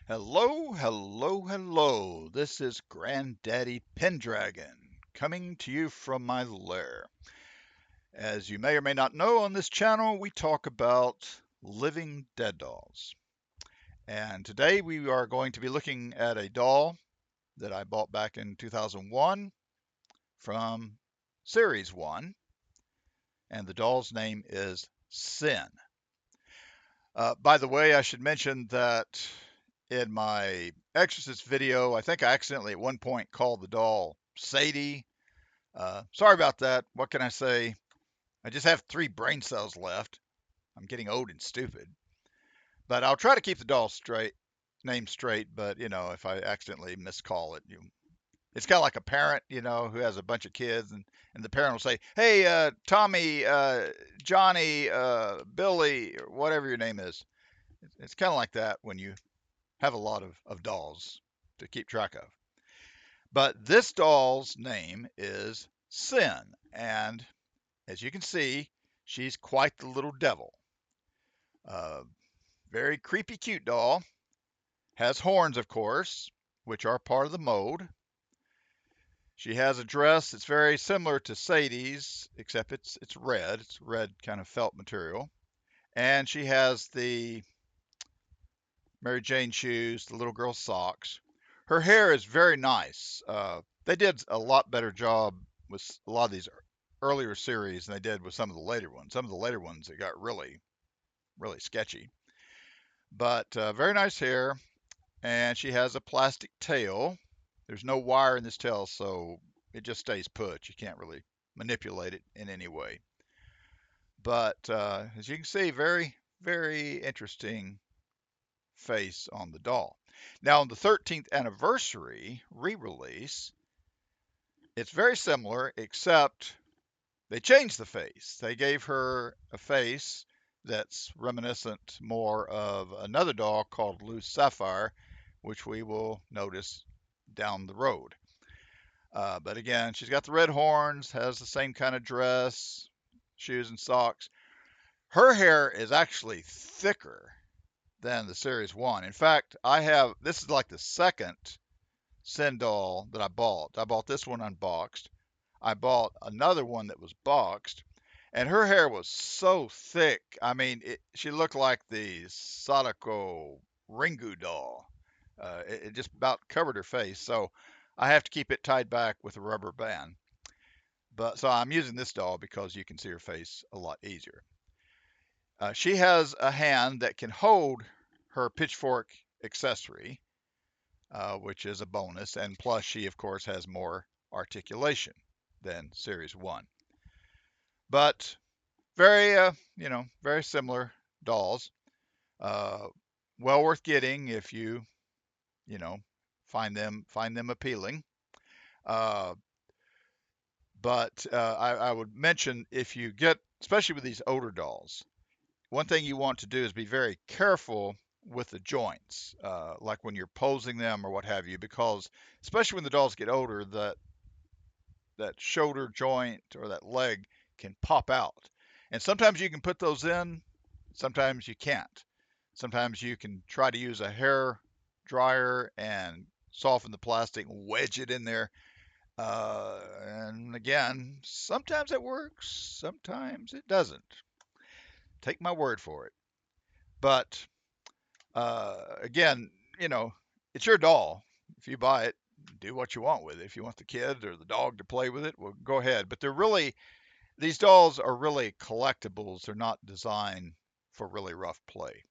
Hello, hello, hello. This is Granddaddy Pendragon coming to you from my lair. As you may or may not know, on this channel we talk about living dead dolls. And today we are going to be looking at a doll that I bought back in 2001 from Series 1, and the doll's name is Sin. By the way, I should mention that in my Exorcist video, I think I accidentally at one point called the doll Sadie. Sorry about that. What can I say? I just have 3 brain cells left. I'm getting old and stupid. But I'll try to keep the doll name straight. But if I accidentally miscall it, it's kind of like a parent, who has a bunch of kids, and the parent will say, "Hey, Tommy, Johnny, Billy, or whatever your name is." It's kind of like that when you have a lot of dolls to keep track of. But this doll's name is Sin, and as you can see, she's quite the little devil. Uh, Very creepy, cute doll. Has horns, of course, which are part of the mold. She has a dress that's very similar to Sadie's, except it's red. It's red kind of felt material. And she has the Mary Jane shoes, the little girl socks. Her hair is very nice. They did a lot better job with a lot of these earlier series than they did with some of the later ones. Some of the later ones, it got really, really sketchy. But very nice hair, and she has a plastic tail. There's no wire in this tail, so it just stays put. You can't really manipulate it in any way. But as you can see, very, very interesting face on the doll. Now, on the 13th anniversary re-release, it's very similar, except they changed the face. They gave her a face that's reminiscent more of another doll called Loose Sapphire, which we will notice down the road. But again, she's got the red horns, has the same kind of dress, shoes, and socks. Her hair is actually thicker than the Series 1. In fact, this is like the second Sin doll that I bought. I bought this one unboxed. I bought another one that was boxed, and her hair was so thick. I mean, she looked like the Sadako Ringu doll. It just about covered her face, so I have to keep it tied back with a rubber band. But so I'm using this doll because you can see her face a lot easier. She has a hand that can hold her pitchfork accessory, which is a bonus. And plus, she, of course, has more articulation than Series 1. But very, very similar dolls. Uh, well worth getting if you know, find them appealing. Uh, but I would mention if you get, especially with these older dolls, one thing you want to do is be very careful with the joints, like when you're posing them or what have you, because especially when the dolls get older, that shoulder joint or that leg can pop out. And sometimes you can put those in, sometimes you can't. Sometimes you can try to use a hair dryer and soften the plastic, wedge it in there. And again, sometimes it works, sometimes it doesn't. Take my word for it. But again, you know, it's your doll. If you buy it, do what you want with it. If you want the kid or the dog to play with it, well, go ahead. But these dolls are really collectibles. They're not designed for really rough play.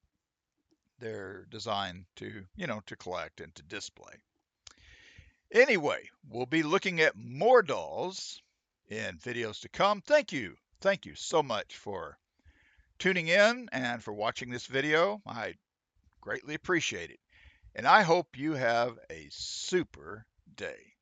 They're designed to collect and to display. Anyway, we'll be looking at more dolls in videos to come. Thank you. Thank you so much for tuning in and for watching this video. I greatly appreciate it. And I hope you have a super day.